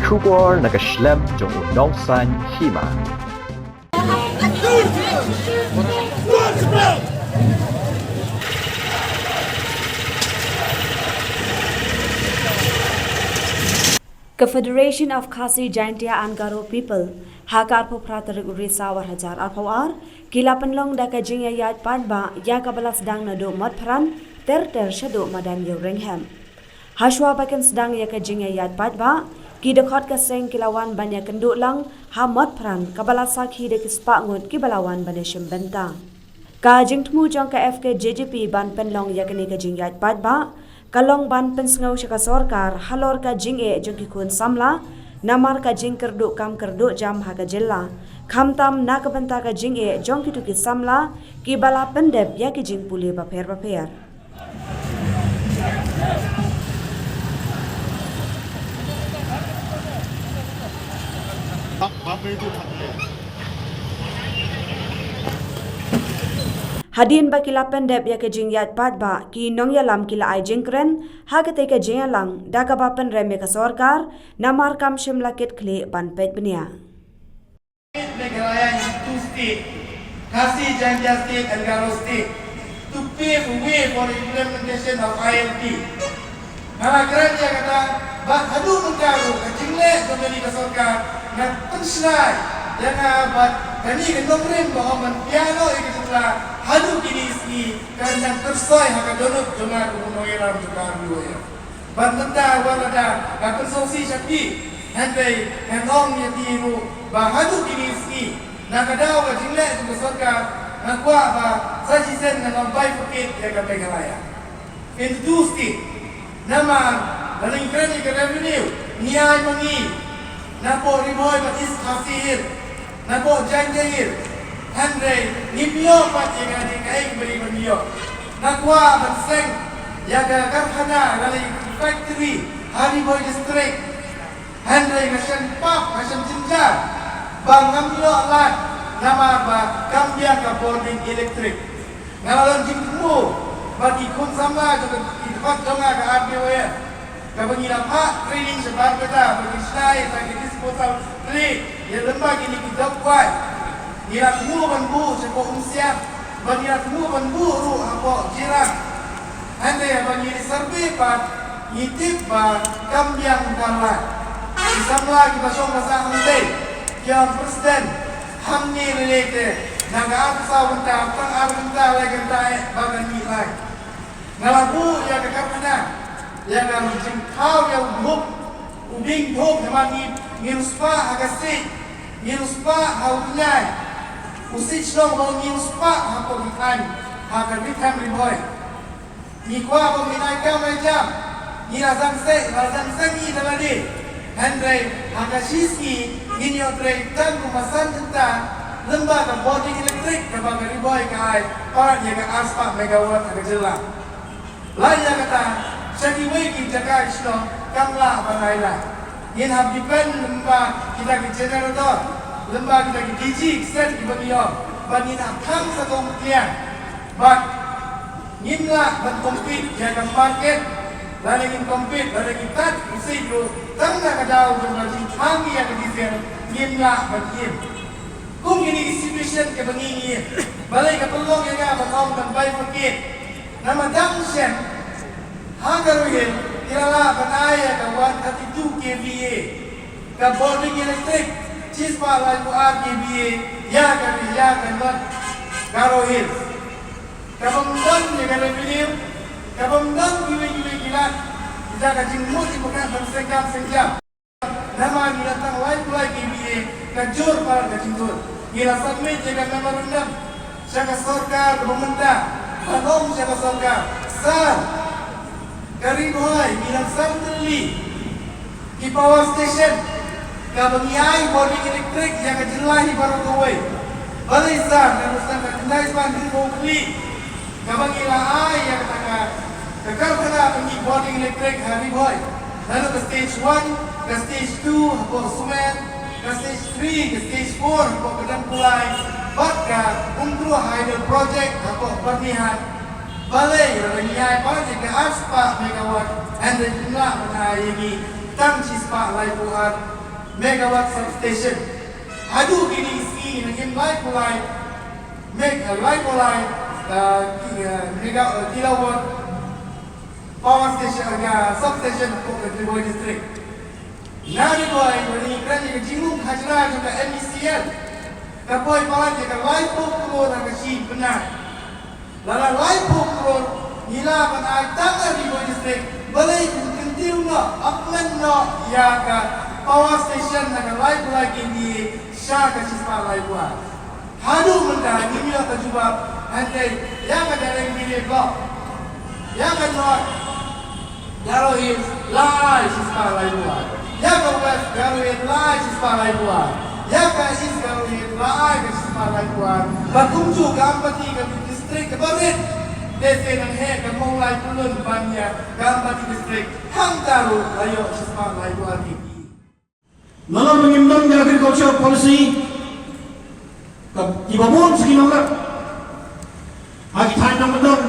Shubor nakaslem jong unongsan hima. Confederation of Khasi Jaintia and Garo People Hakar Popratar Urisa Warhajar Arpawar Kila Penlong Daka Jingya Yat Padba Yakabala Sedang Nado Matpran Ter Shado Madan Yoringham Hashwa Bakan Sedang Yaka Jingya Yat Padba Ki Dekot Kaseng Kilawan Banya Kenduk Lang Ha Matpran Kabala Sakhi de Kispangut Kibalawan Baneshim Benta Ka Jingtmu Jong ka FK JJP Ban Penlong Yakani Ka Jingya Yat Padba Kalong ban pensngau syaka sorkar halor ka jing e jong kun samla namar ka jing kerdu kam kerdu jam ha ka jella khamtam na ka banta ka jing e jong ki samla ki bala pendep ya ki jing puli ba pher Hadin ba kila pendep ya ke jing yat pat ba ki nong ya lam kila ai jingkren ha ke te ke jing lang da ka ba pen reme ka sorkar namar kam shimla ket khle ban pet bnia Meghalaya is two states, Khasi Jaintia state and Garo state, to pave the way for the implementation of ILP. Nara kerana kata bah hadu mengkaru kajingle domeni ka sorkar na penslai yang bat kani ke nomrem bahwa piano ikutlah hadu kini isi karena tersoi haka donut jomar kunoiram jukar duaya. Bantenta warada akan sosi syaki handai handong yatiru bah hadu kini isi nakadaw ka jingle ka sorkar nakwa ba sajisen na bay fakit ya ka Meghalaya. In two state nama daling kredi ka revenue niyay mangi napo riboy batis khasihir napo janjahir handai nipyo pati ngadi kaing beri banyo nakwa batseng yaga karkhana daling factory hariboy district handai ngasyan pap ngasyan jinjar bangamyo alat nama ba kambia ka boarding electric ngalan jingmu bagi kun sama juga tempat donga ka RBW ka bangila pa training sa barbeta bagi stay sa disposal trade ya lembaga ini kita buat nila semua banbu sa ko umsiap bagi semua banbu ru apo jirang ande bagi survey pa itip ba kambiang kalat isamla kita song masa hande yang presiden hamni related naga apsa unta pang arunta lagi tae bagan nilai ngalabu ya kekarna ya ngam jing kau ya ubuk ubing dhok namani ngiruspa agasi ngiruspa haulai usich long bang ngiruspa hapo gikan hakan bitam riboy nikwa bang minai ka majam ngirazang se ni daladi handai agasiski inyo trade tan kumasan tenta lembaga boarding electric kabang riboy kai para ya ka aspa megawatt aga jela laya kata jadi wegi jaga isno kamla banaila yen hab depend lemba kita ke generator lemba kita ke DG set di banyo banina kam sa kompian but nimla ban compete jaga market lain compete lain kita usi do tangna kadau berbagai kami yang diesel nimla bagian kung ini distribution ke bangi balai ka pelong yang ga batong ban bay market nama junction hagaruhin kilala banaya ka 132 kVA ka boarding electric chispa lai ko kVA ya ka not Garo Hills ka bangdan ya ka revenue ka bangdan giwe gila kita ka jingmut ibukan bersengkam nama nilatang lai ko kVA ka jur para ka jingur gila submit ya ka memorandum siya ka sorkar pemerintah Panom siya ka sorkar sir Kariboy bilang suddenly di power station kabangiyay boarding electric yang kejelahi baru kawai balisan dan ustaz kendai sepan diri kabangila ay yang kata kekarkana pengi boarding electric Kariboy lalu ke stage 1 ke stage 2 hapo sumen ke stage 3 ke stage 4 hapo kedang kulai batka untuk hydro project hapo pernihan balai yang nilai project ke aspa megawatt and the jumlah menayani tang chispa lai buat megawatt substation. Adu kini isi nangin lai pulai mega kilowatt power station substation untuk Triboi district. Nari boy beri kerja ke jinggung hajra juga NECL. Kapoi pawan jika lai pukul nak si benar. Lalu lai pukul nila panai tangga Triboi district boleh continue upman ya ka power station nak lai pulai kini sya ka siswa lai buat. Hadu mentah ini lah terjebak nanti yang ada yang pilih blok yang kedua Garo Hills lai siswa lai buat yang ke west Garo Hills lai siswa lai buat yang ke east Garo Hills lai siswa lai buat berkuncu ke Ampati ke distrik ke Berit desa nang he ke Mulai Pulun banyak ke Ampati distrik hang taruh layo siswa lai buat ini Lalu mengimbang di agriculture policy Ibabun segi nongrak Hagi thai nong bedong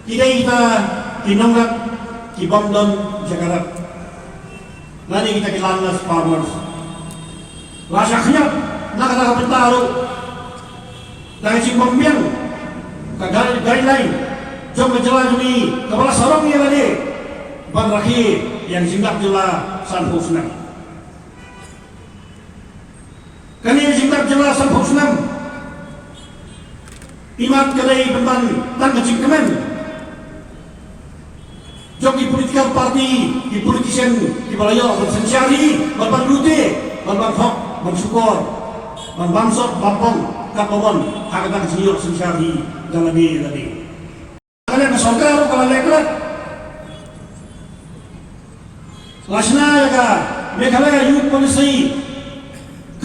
Tidak kita Tinongrak Ibamdon Jakarta Lani kita kilanlas farmers Rasaknya Nakata kapitaru Dari cimbambiang Kagari guideline Jom menjelah jumi Kepala sarong yang tadi Ban rakhir Yang singgap jelah Sanhu senang Kani jingkap jelas sampai senam. Imat kedai bentan dan kecing kemen. Jok di political party, di politician, di balayo, bersensyari, berbanduti, berbanfok, bersyukur, berbansot, bampong, kapawon, hakatan senior sensyari dan lebih tadi. Kalian nasogaro kalau lekrat. Lasna ya ka, Meghalaya Youth Policy.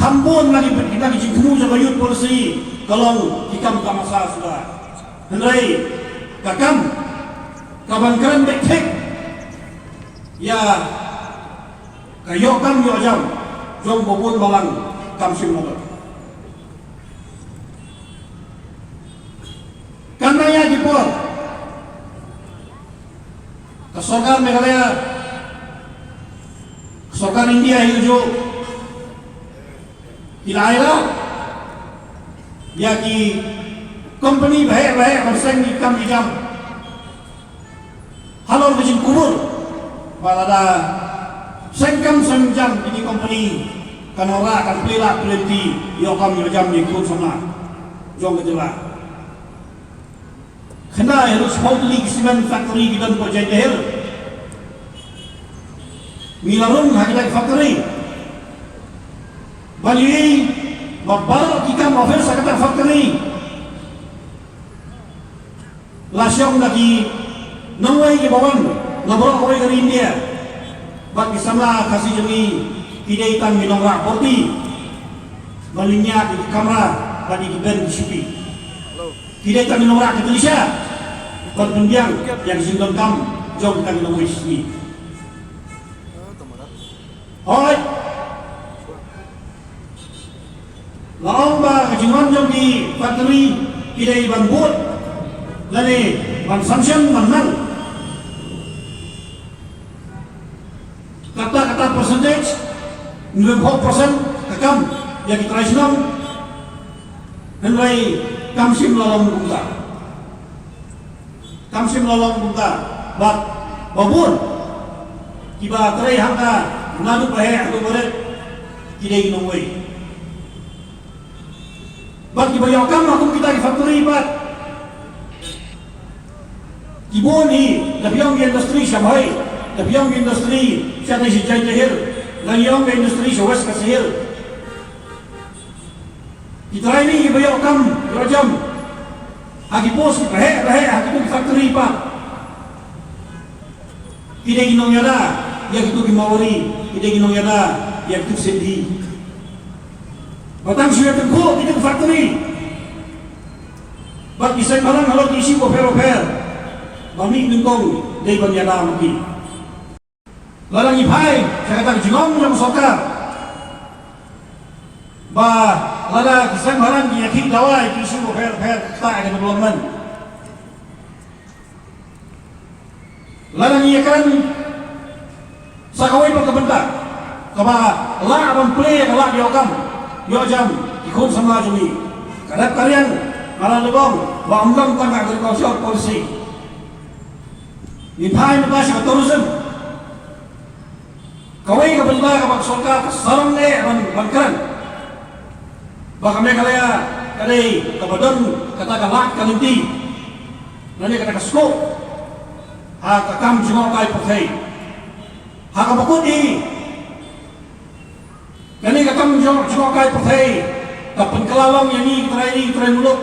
Kampun lagi kita dijingkemu sama youth policy kalau hikam kamasa sudah hendrai kakam kaban keren bektek ya kayo kam yo jam jom bobon balang kam sim motor karena ya dipor kesokan Meghalaya kesokan India yujo Ilaila ya ki company baik berseng di kam jam halal bijin kubur balada sengkam senjam ini company kanora kan pelak pelenti yo kam yo jam ni kubur sama jom kejelah kena harus hotly cement factory gidan project dehel milarung hajilai factory Bali babal kita mobil sakata factory lasyong lagi nangway ke bawan nabrok away dari India bagi sama kasih jemi tidak hitam minongrak porti balinya di kamera bagi ben di sipi tidak hitam minongrak ke Indonesia berpendiang yang singgung kam jom kita minongway sini alright Laong ba kajingon jom di factory tidak iban buat lani ban sanction menang kata percentage 94% kakam yang kita rasional henry kamsim lalong bunta bat babun kiba terai hangka ngadu pahe aku berat tidak inongway bagi bayangkan aku kita di factory bat Ibon ni labiyang industri Shanghai labiyang industri sa si Jahir labiyang industri sa West Kasihir kita ini bayangkan rajam agi pos bahe agi di factory pa tidak ginong yada yang itu gimawari tidak ginong yada yang itu sendi batang sudah tengkuk di factory bat isay malang halot isi ofer bami nungkong day banyada maki lalang ipay saya kata jingong yang sokar ba lala kisah malang yakik dawai isi ofer tak ada development lalang iyakan sa kaway pagkabentak kaba la abang play kala diokam diojam ikut sama jumi kadap kalian malah lebong wa amgam kan agriculture policy ni phai na sa tourism kaway kabentak kabak sorka sarang ne ban baka Meghalaya kadai kabadon kata galak kalinti nani kata kasko ha kakam jumau kai pathai ha kabakut ni nani kakam jumau kai pathai kapan kelawang yang ni terai muluk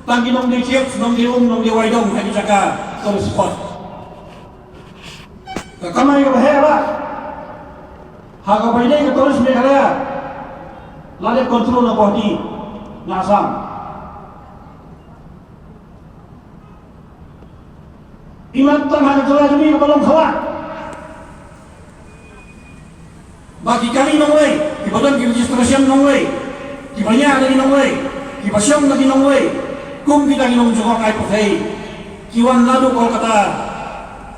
tanggi nong di ciep nong di nong di waidong hari jaka terus spot kakam ayo bahaya ha kabaidai ke terus Meghalaya lalu kontrol na bodi na Assam. Iman tengah negara ini belum kawan. Bagi kami nongway, di badan di registrasi nongway, di banyak lagi nongway, di pasyam lagi nongway, kum kita lagi nong jokok kai pakai, kiwan ladu kalau kata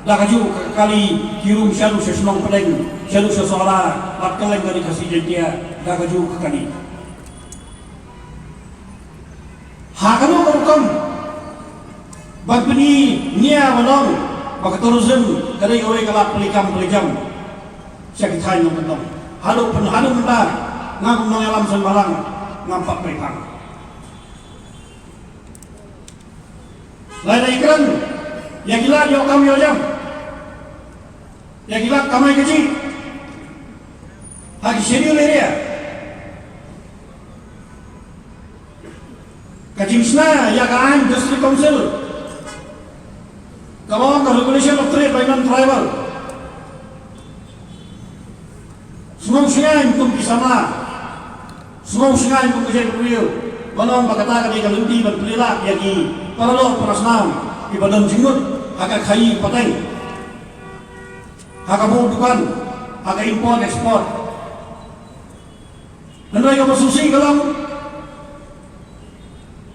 dah kaju kali kirum syadu sesenong pedeng, syadu sesuara, batkaleng dari kasih jentia. Kaju kekali. Hakano berkom, bagni nia balong, bak tourism dari awal kalap pelikam, sakit hati nong. Halu menda, ngagum nong alam sembarang, nampak mereka. Lain ikran, yang gila dia kami ojam, yang gila kami gaji, hagi schedule area. Kajingsna yakaan district council kabawang ka regulation of trade by non-tribal sumong singayin kung kisama sumong singayin kung kisay kuliyo balong pagkata kami kalundi magpilila yagi paralo parasnam ibadang jingut haka kayi patay haka budukan haka import export nanay ka masusi ka lang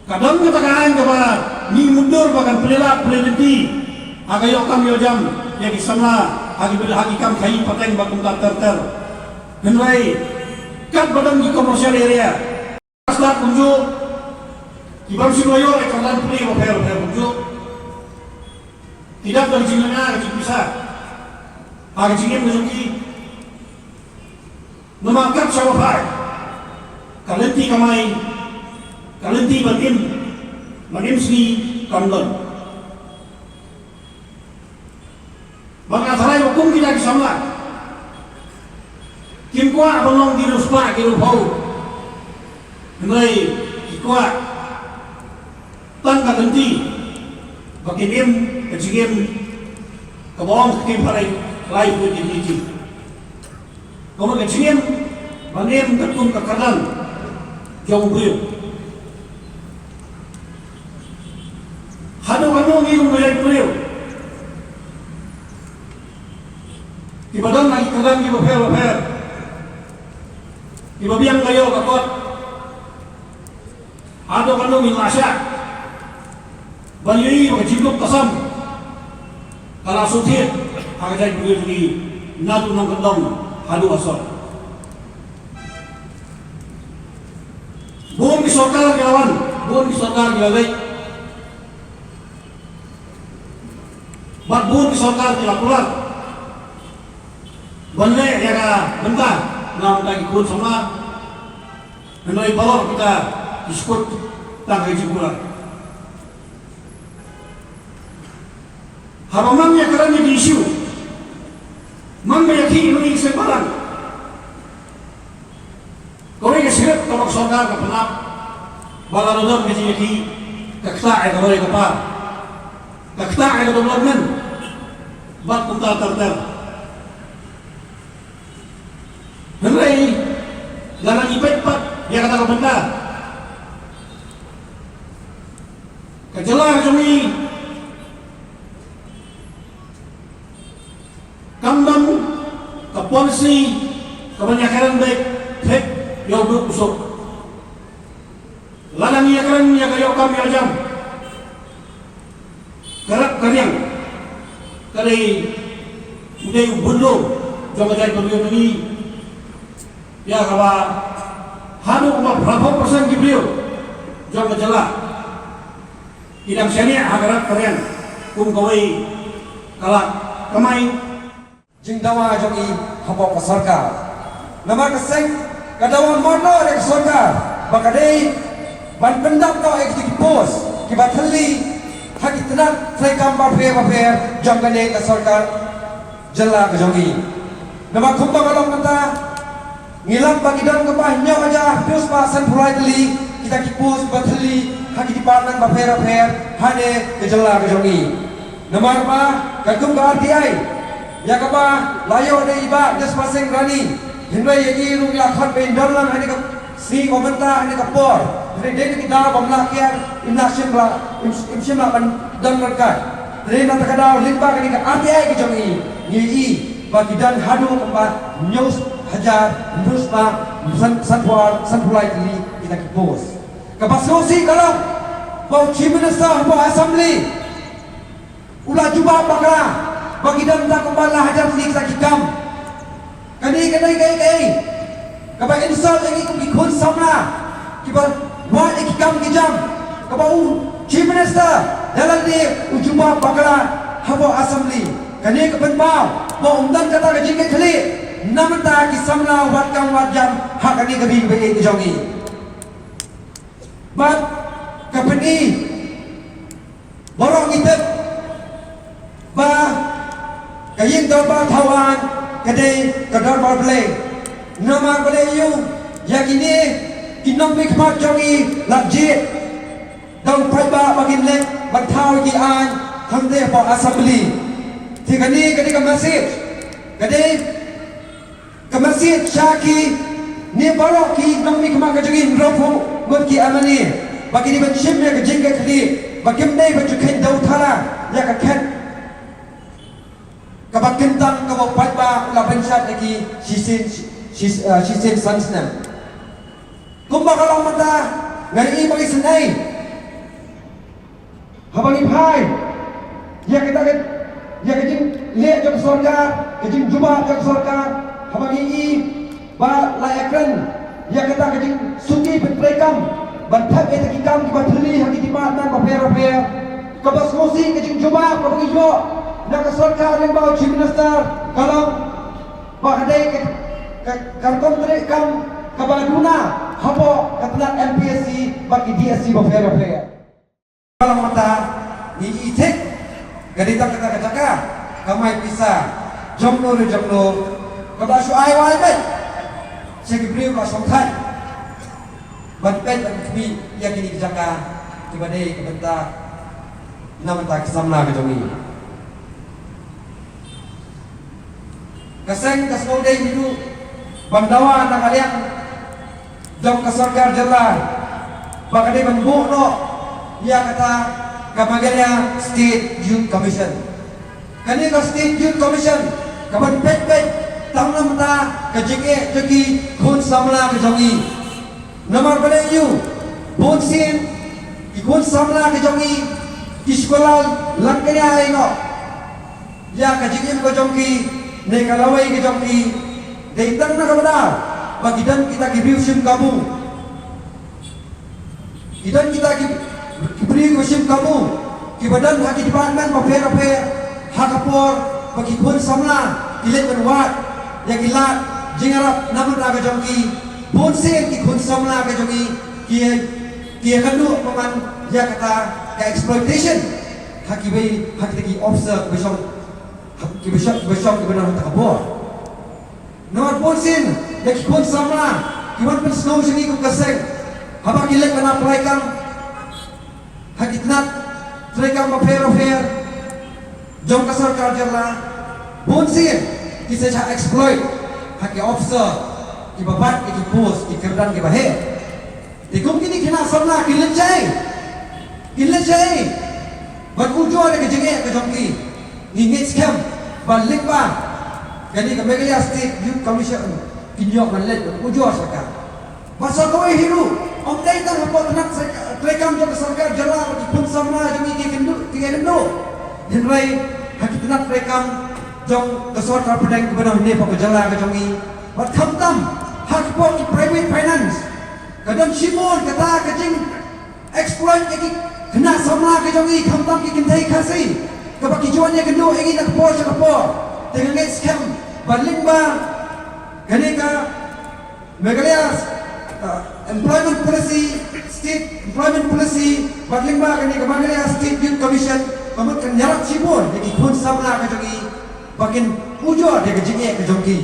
kadang katakan kepada ni mundur bahkan pelelak pelenti agak kam yojam yang disana hagi kam kai pateng bakum ter henrai kat badang di commercial area aslat kunju kibam siloyo ekalan puli hotel kunju tidak dari jinanya ke bisa hagi jingin mesuki memakat syawafai kalenti kamai kalinti bagim sini kandon. Bangga sarai hukum kita kisama. Kim kuat belum diruspa kirupau. Henry kuat tan kalinti bagim kecingim kebawang kim parai lain pun jadi. Kalau kecingim bagim ketum kekadan jauh beliau. Hanu ngirum dari beliau. Di badan lagi kadang di bapel. Di babiang kayo kakot. Hanu milasya. Banyui makajibuk tasam. Kalau sutit, agak beliau di nadu nang kedong hanu asal. Bukan di sorkar kawan, bukan di sorkar gilai. Batbun disokar di laporan bende ya ka bentah nam lagi kun sama menoi balor kita diskut tanggai jibulan haramannya kerana di isu mengayaki Indonesia barang kau ini sirap kalau sokar ke penap balarodom kecil-kecil kakta kalau yang apa kakta yang development bat punta terter henry dalam ipet pat dia kata benda kejelah kami kambang ke polisi kebanyakan baik hek yang berusuk lalang ia keren ia kayo kami ajam kerap karyang kali udah bundung jong jai beliau ni ya kawa hanu ma berapa persen ki beliau jong jela idam syariah hagarat kalian kawai kalak kamai jingdawa jongi habok ke sarkar nama keseng kadawan mono dek sarkar bakadei ban pendap no ekti pos kibat heli haki tenat trekam bape jangane ke sarkar jela ke jongi nama kumbang along mata ngilang bagi dan kepahnya aja terus pasan pulai teli kita kipus batheli haki dipanan bape hane ke jela ke jongi nama apa kagum ke RTI ya kapa layo de iba des paseng rani hindai yagi ru ya khat be dalam hani ka si komenta hani ka por de de kita bamla kian imla shimla ban dan merkat de na takada limba kani ka RTI ki jongi ni bagi dan hadu kempa news hajar terus ma sanpulai tili kita ki pos kapasosi kalau bau chief minister bau assembly ulah cuba bakala bagi dan tak kembali hajar tili kita kikam kani kaba insal lagi kun samna kibar wa ikam kijam kaba chief minister dalam ni ujuba bakala habo assembly kani kapan mau mau umdan kata gaji ke khali namta ki samna wat kam wat jam hakani kabi be ke jongi bat kapani borong itu ba kayin dorba thawan kadai kadar barble nama bale yu yakini kinom mikmat jongi lajit dong phaiba bagin lek bathau ki an hamde po assembly thikani kadi ka message kadai ka message shaki ni baro ki nom mikmat ka jongi rofu god ki amani bagini ban shimme ka jinga khali bagim nei ba jukhen dau thala ya ka khat kabak kentang kabak patba ula pensat lagi shisin sansnam kumba kalau mata ngari bagi senai habangi phai ya kita kan ya kejing lihat jok sarkar kejing jubah jok sarkar habangi ba layakran ya kita kejing suki berprekam bantat eta kikam ki bathli haki dimatan ba per kabas mosi kejing jubah habangi jo nak sarkar yang bawa chief minister kalau bahadai karton kam kabaduna hapo katlat MPSC bagi DSC bafera kalau mata ni itik gadita kata kata kamai pisah jomno kabashu ai wal bet sekibri ka songkhan banpet kami yakini jaka tibadai kebenta namata kisamna ke jongi kaseng kasmodai hidu bandawa na kalian jom ka sarkar jela bakade banbuh no ya kata kamagalya state youth commission kani ka state youth commission kaban pet tangnam ta kajike jagi khun samla ke jongi nomor bale yu bonsin ikun samla ke jongi di sekolah langkanya aino ya kajike ko jongi ne kalawai ke jongi deitang na kabada bagidan kita gibiu sim kamu idan kita gibri ko sim kamu kibadan haki department mafe hakapor bagi kun samla ilet berwat ya gilat jingarap namun raga jongi bonsen ki kun samla ke jongi kia kandu paman ya kata ka exploitation haki bai haki tagi officer besok besok benar tak kabur. Nomor ponsin, yak kun samla, kiwan pen snow sini ku kaseng. Haba kilek kana pelaikam, hakitnat, pelaikam mafer, jom kasar karjala, ponsin, kisah cah exploit, haki officer, kibabat, ki pos, ki kerdan, ki bahe. Tikum kini kena samla kilek jai, bakujo ada kejengek kejongki, ngingit scam. Balik bang, jadi kemegalia state youth commission kinyok balik ujur sarkar. Pasal kau hiru, om dah itu hampa tenak rekam jom sarkar jala bagi pun sama jami di kendu tiga kendu. Henry haki tenak rekam jong kesor ka pedang kebenar ne pa jala ka jong i wat kham tam hak po ki private finance kadang simon kata ka jing exploit ki kena samla ka jong i kham tam ki kintai khasi ka ba ki juan ye kenu egi nak po sa po dengan scam baling ba kani ka Meghalaya employment policy state employment policy baling ba kani ka Meghalaya state youth commission kamu kan nyarak simon jadi kun samla ka jong i bakin mujur dia ke jingek ke jongki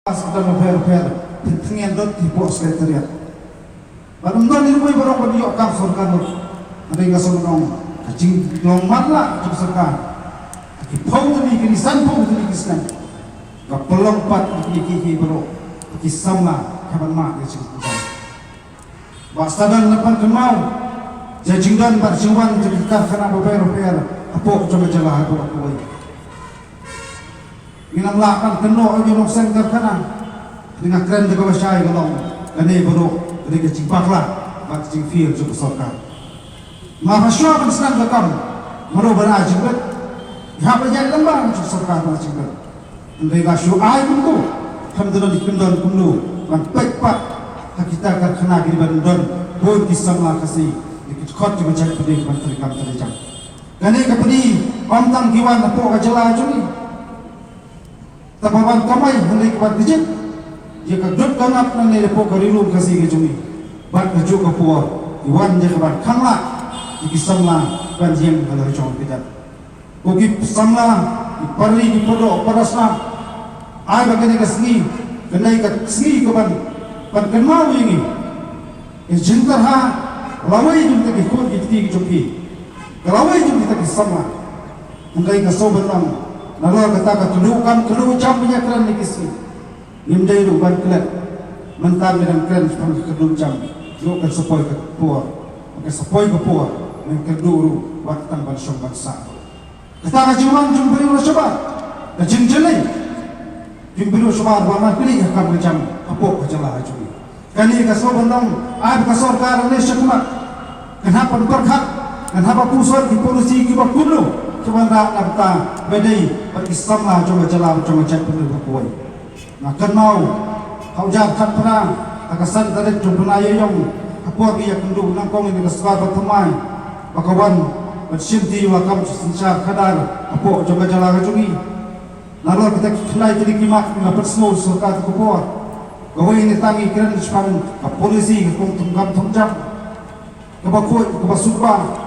Kita memper tengen dot di pos sekretariat. Baru non ini boleh barang bagi okam sorkan dot. Ada yang kasih menong kacing long matla cuk sorkan. Ki pau tadi ki san pau tadi ki san. Ka pelong pat ki baru ki sama kaban mak ke cuk. Bastadan lepan kemau. Jajingdan bar jiwan cerita kana beber apa coba jalan aku. Minang lakan keno ay yung center kanan dengan keren de bawasay galong kani bro de kecing bakla bak cing feel cukup sorka ma fasyo ban senang dakam maro bara jibet ha ba jang lambang cukup sorka ba jibet ndai ga syu ay buntu hamdulillah dikendon kumlu ban pekpak hakita kar khana giri ban don bo kisama kasi dikit khot cukup cak pedi ban terikam terjang kani kapedi pamtang giwan apo ka jala juni tapawan kamay hendak kebat dijit jika duduk kanap nang lepo karilu kasih kejumi bat kejuk kepuar iwan je kebat kangla jiki samla banjiem kalau cong tidak koki samla iparli di podo parasna ay bagani kasni kenai kasni keban pan kenau ini jintar ha lawai jum tak ikut jiti kejupi lawai jum kita samla hendak kasoban Nalo kata ketudukan kedua jam punya keran ni kisi. Nimdai ruban kelat mentang dengan keran sepanjang kedua jam. Lu kan sepoi ke puar, ke sepoi ke puar. Yang kedua ru waktu tanpa syukur sah. Kata kajuan jumpa lu coba, kajin jelai. Jumpa lu coba baman pilih kam jam apa kejalah ajui. Kali kasor bandang, ay kasor karane syakmat. Kenapa berhak? Kenapa pusat di polisi kita kuno? Cuma nak nampak bedai berislam lah coba jalan coba cek penuh berkuai. Nak kenal kau jangan perang akasan tarik jumpa ayah yang apa dia kendu nangkong ini kesukaan bertemai bakawan bersinti wakam sencar kadar apa coba jalan kejungi. Lalu kita kelai jadi kimak dengan persmo surga terkuat. Kau ini tangi keren sepanjang polisi kepuntung tungjam kebakuat kebasukba.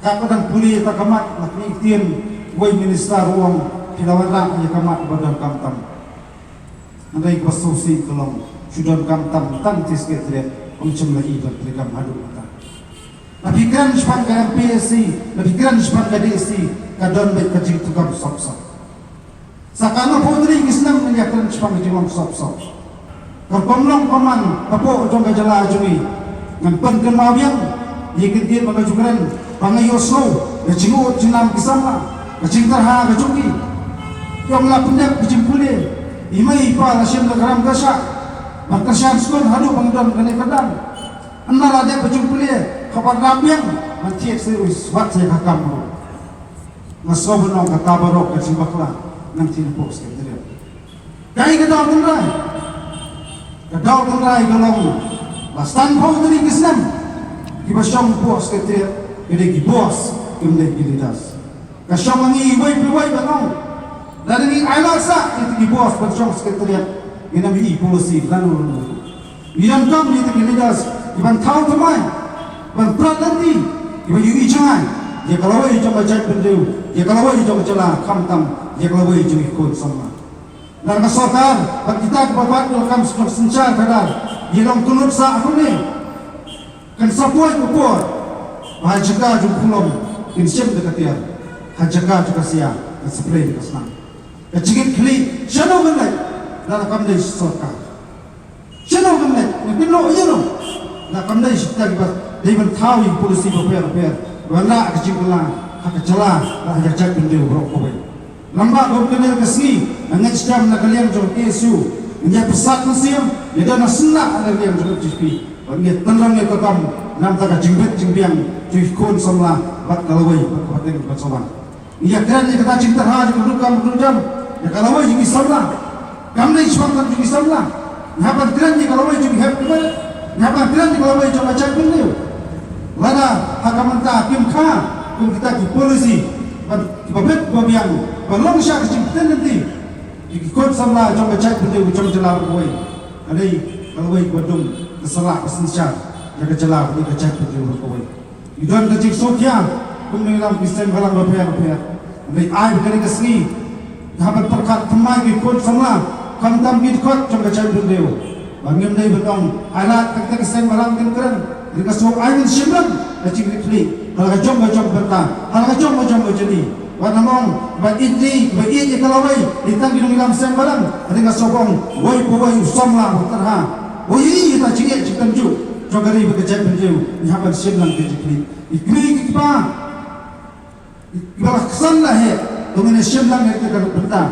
Kadang puli tak kamat nak ikhtiar woi minister ruang hilawan rak ya kamat badan kamtam. Andai basusi kolom sudah kamtam tan tisketret uncem lagi berterima hadu mata. Tapi kan sepanjang MPSC, tapi kan sepanjang DSC kadang baik kecil tukar sop-sop. Sakana putri Islam menyaksikan sepanjang sop-sop. Kerkomlong koman apa jong kajala ajui ngampan kemawian ikhtiar mengajukan pangayo slow, kecingut jenam kisama, kecingtar ha kecungi. Yang lah pendak kejimpule, imai pa lasim lagaram kasa, berkasihan skon hadu pangdon kene kadang. Anna lade kejimpule, kapan rambiang, mantiek serius, wat saya kakam. Masob nong kata barok kejimbaklah, nanti nepos kendirian. Kai kedau tengrai galong, bastan pau dari Islam, kibasyong pos kendirian. Jadi bos kemudian gilidas. Kasyong mangi iway bangang. Dan ini alasa itu bos kasyong sekretariat. Ini nami polisi lalu. Iran kam itu gilidas. Iban tahu temai. Iban perat nanti. Iban yui jangan. Dia kalau wei coba jat bendeu. Dia kalau wei coba celah kamtam. Dia kalau wei coba ikut sama. Dan kasokar. Kita kebabat dalam sencar kadar. Dia dalam kunut sa aku ni. Kan sapuai kupur. Hajaga jumpulam insem dekatiar. Hajaga juga siang spray kesana. Kecingin kli channel menai dalam kamdai sorka. Channel menai pino yero. Dalam kamdai kita kita dewan tahu polisi berper. Wala kecingkulan hak jalan dah jajak bendeu berokoi. Lamba gobernur kesini mengecam nak kalian jom kesu. Ini pesat nasiam. Dia dah nasna ada kalian jom cipi. Bagi tenang ya kakam, nam tak jingBet jingbiang, cuy kun semla, bat kalawai, bat bateng bat soman. Ia kerana kata cinta hal juga dukam, ya kalau wajib Islamlah, kami Islam juga Islamlah. Napa kerana kalau wajib happy mana? Napa kerana kalau wajib macam beliau? Lada hakamanta kimkha, kum kita ki polisi, babet babiang, balong syak cipta nanti. Ikut sama macam macam beliau macam jelah berway. Adai kalau wajib badung kesalah kesensyar, jaga jelah beliau macam beliau berway. Idan kecik sokya, kum nilam Kristen balang berpihak. Adai ai berkali kesini. Habat perkat temai ikut sama kam tam ikut jom kacau beliau. Bangim dai bedong alat tak Kristen balang keren. Jika sok ai min simran kacik rikli. Kalau jom berta, kalau jom jadi. Wana mong ba ini kalau wei ditang di dalam Kristen balang. Jika sokong wei powai somla terha. Wei kita cingit cikan ju. Jom kali berkacau beliau. Habat simran kacik ikli kita. Ibarat kesan lah he. Tumine Shimlang itu kalau berta.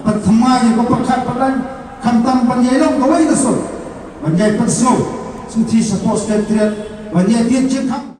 Pertama yang kau perkat pelan, kantam panjailam kau ini dasar. Panjai perso, sunti support sekretariat, panjai dia cekam.